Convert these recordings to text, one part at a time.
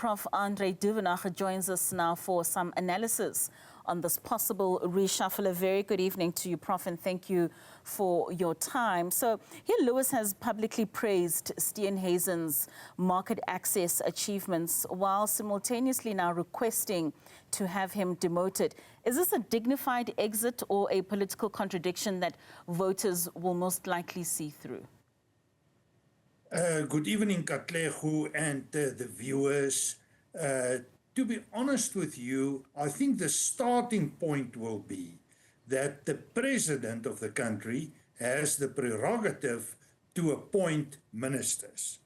Prof. Andre Duvenage joins us now for some analysis on this possible reshuffle. A very good evening to you, Prof, and thank you for your time. So here Lewis has publicly praised Steenhuisen's market access achievements while simultaneously now requesting to have him demoted. Is this a dignified exit or a political contradiction that voters will most likely see through? Good evening, Katlego, and the viewers. To be honest with you, I think the starting point will be that the president of the country has the prerogative to appoint ministers.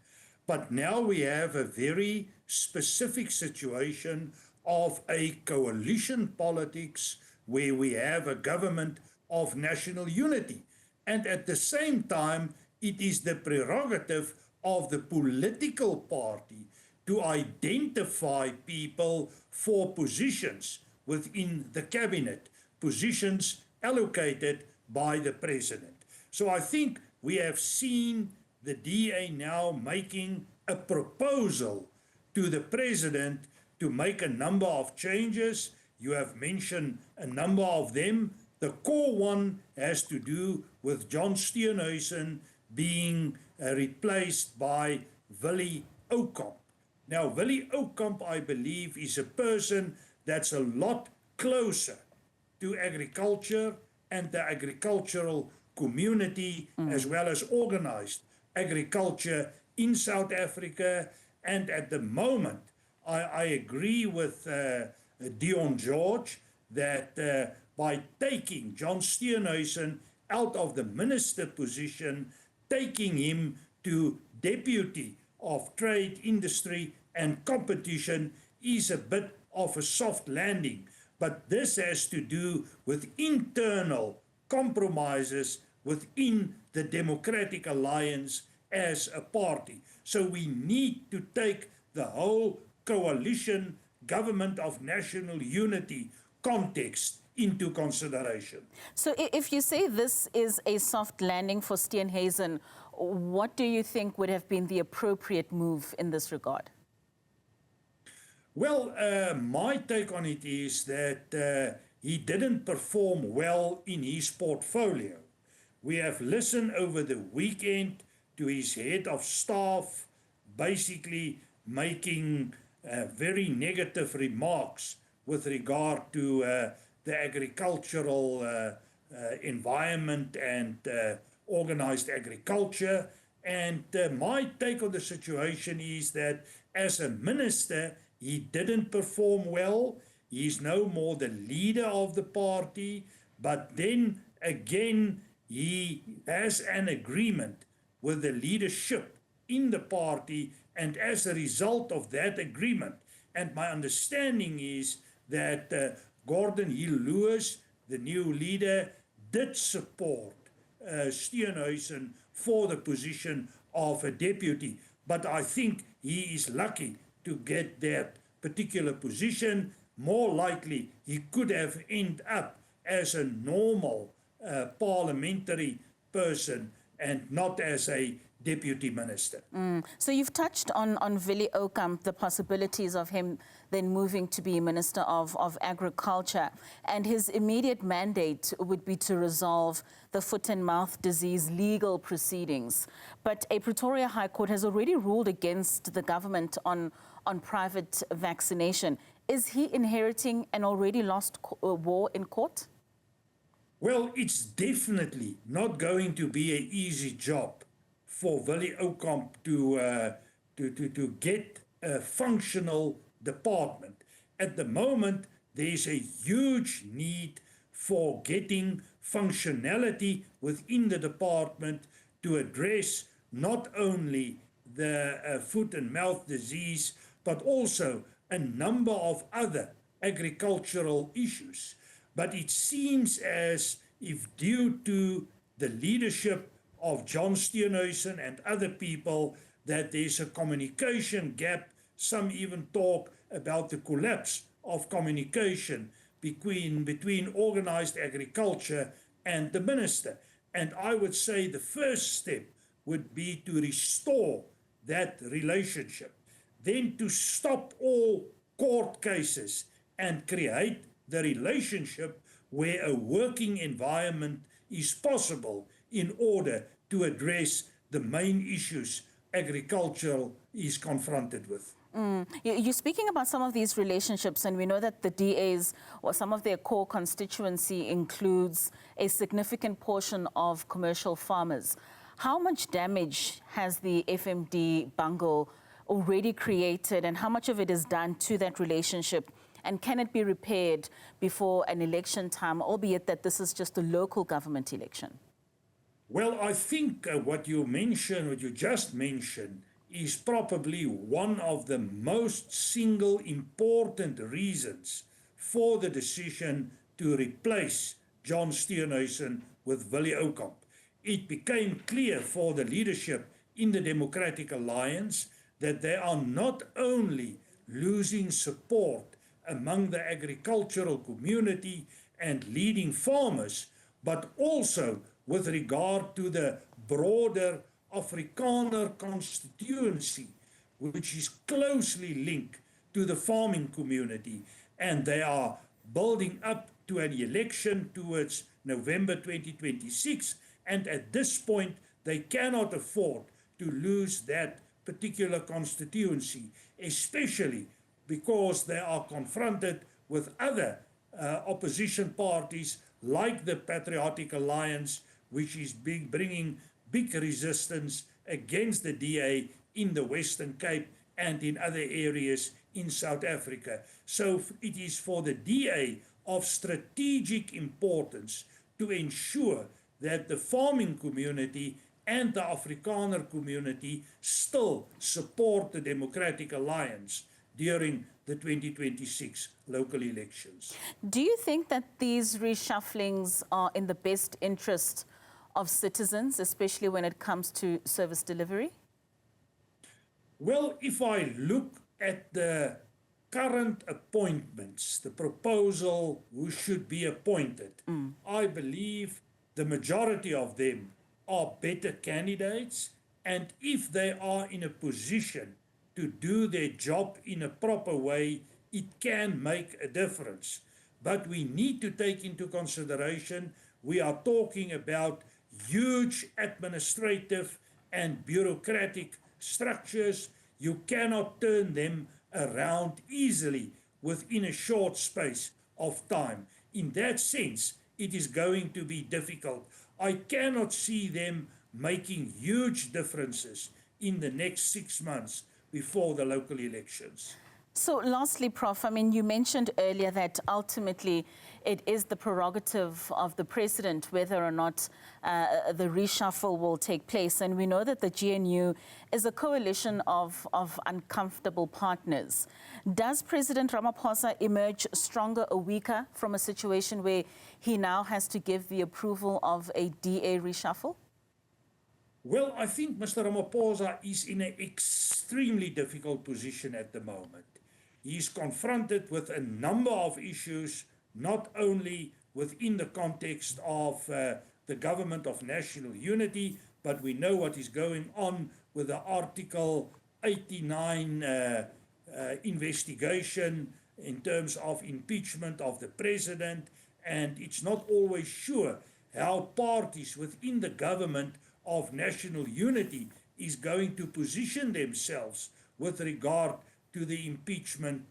But now we have a very specific situation of a coalition politics where we have a government of national unity. And at the same time, it is the prerogative of the political party to identify people for positions within the cabinet, positions allocated by the president. So I think we have seen the DA now making a proposal to the president to make a number of changes. You have mentioned a number of them. The core one has to do with John Steenhuisen being replaced by Willie Oukamp. Now, Willie Oukamp, I believe, is a person that's a lot closer to agriculture and the agricultural community, as well as organized agriculture in South Africa. And at the moment, I agree with Dion George that by taking John Steenhuisen out of the minister position, taking him to Deputy of Trade, Industry and Competition is a bit of a soft landing. But this has to do with internal compromises within the Democratic Alliance as a party. So we need to take the whole coalition government of national unity context into consideration. So if you say this is a soft landing for Steenhuisen, what do you think would have been the appropriate move in this regard? Well, my take on it is that he didn't perform well in his portfolio. We have listened over the weekend to his head of staff basically making very negative remarks with regard to the agricultural environment and organized agriculture. And my take on the situation is that as a minister, he didn't perform well. He's no more the leader of the party. But then again, he has an agreement with the leadership in the party. And as a result of that agreement, and my understanding is that Gordon Hill-Lewis, the new leader, did support Steenhuisen for the position of a deputy. But I think he is lucky to get that particular position. More likely, he could have ended up as a normal parliamentary person and not as a deputy minister. So you've touched on Willie Oukamp, the possibilities of him then moving to be Minister of Agriculture. And his immediate mandate would be to resolve the foot and mouth disease legal proceedings. But a Pretoria High Court has already ruled against the government on private vaccination. Is he inheriting an already lost war in court? Well, it's definitely not going to be an easy job for Willie Oukamp to get a functional department. At the moment, there's a huge need for getting functionality within the department to address not only the foot and mouth disease, but also a number of other agricultural issues. But it seems as if due to the leadership of John Steenhuisen and other people that there's a communication gap. Some even talk about the collapse of communication between organized agriculture and the minister. And I would say the first step would be to restore that relationship. Then to stop all court cases and create the relationship where a working environment is possible in order to address the main issues agriculture is confronted with. You're speaking about some of these relationships, and we know that the DAs or some of their core constituency includes a significant portion of commercial farmers. How much damage has the FMD bungle already created, and how much of it is done to that relationship? And can it be repaired before an election time, albeit that this is just a local government election? Well, I think what you just mentioned, is probably one of the most single important reasons for the decision to replace John Steenhuisen with Willie Oukamp. It became clear for the leadership in the Democratic Alliance that they are not only losing support among the agricultural community and leading farmers, but also with regard to the broader Afrikaner constituency, which is closely linked to the farming community, and they are building up to an election towards November 2026, and at this point they cannot afford to lose that particular constituency, especially because they are confronted with other opposition parties like the Patriotic Alliance, which is bringing big resistance against the DA in the Western Cape and in other areas in South Africa. So it is for the DA of strategic importance to ensure that the farming community and the Afrikaner community still support the Democratic Alliance during the 2026 local elections. Do you think that these reshufflings are in the best interest of citizens, especially when it comes to service delivery? Well, if I look at the current appointments, the proposal who should be appointed, I believe the majority of them are better candidates, and if they are in a position to do their job in a proper way, it can make a difference. But we need to take into consideration, we are talking about huge administrative and bureaucratic structures. You cannot turn them around easily within a short space of time. In that sense, it is going to be difficult. I cannot see them making huge differences in the next 6 months before the local elections. So lastly, Prof, I mean, you mentioned earlier that ultimately it is the prerogative of the president whether or not the reshuffle will take place. And we know that the GNU is a coalition of uncomfortable partners. Does President Ramaphosa emerge stronger or weaker from a situation where he now has to give the approval of a DA reshuffle? Well, I think Mr. Ramaphosa is in an extremely difficult position at the moment. He's confronted with a number of issues, not only within the context of the government of national unity, but we know what is going on with the Article 89 investigation in terms of impeachment of the president, and it's not always sure how parties within the government of national unity is going to position themselves with regard to the impeachment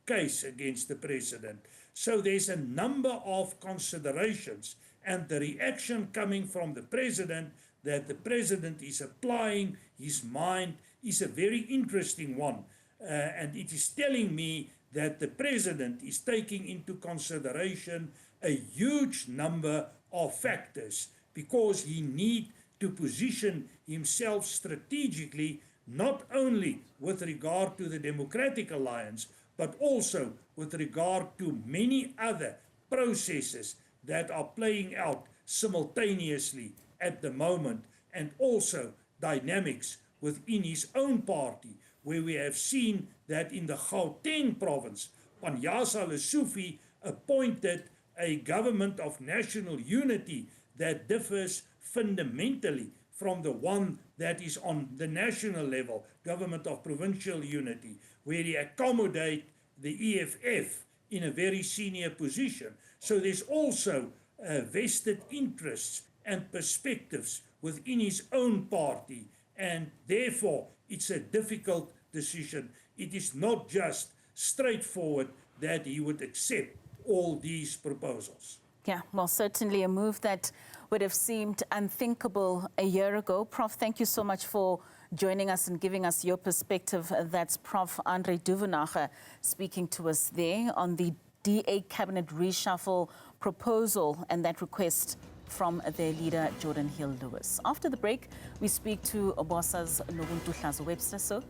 case against the president. So there's a number of considerations, and the reaction coming from the president that the president is applying his mind is a very interesting one. And it is telling me that the president is taking into consideration a huge number of factors because he needs to position himself strategically, not only with regard to the Democratic Alliance, but also with regard to many other processes that are playing out simultaneously at the moment, and also dynamics within his own party, where we have seen that in the Gauteng province, Panjasa Lesufi appointed a government of national unity that differs fundamentally from the one that is on the national level, government of provincial unity, where he accommodate the EFF in a very senior position. So there's also vested interests and perspectives within his own party, and therefore it's a difficult decision. It is not just straightforward that he would accept all these proposals. Yeah, well, certainly a move that would have seemed unthinkable a year ago. Prof, thank you so much for joining us and giving us your perspective. That's Prof. Andre Duvenhage speaking to us there on the DA cabinet reshuffle proposal and that request from their leader, Jordan Hill Lewis. After the break, we speak to Obosa's Nobuntu Hlazo Webster. So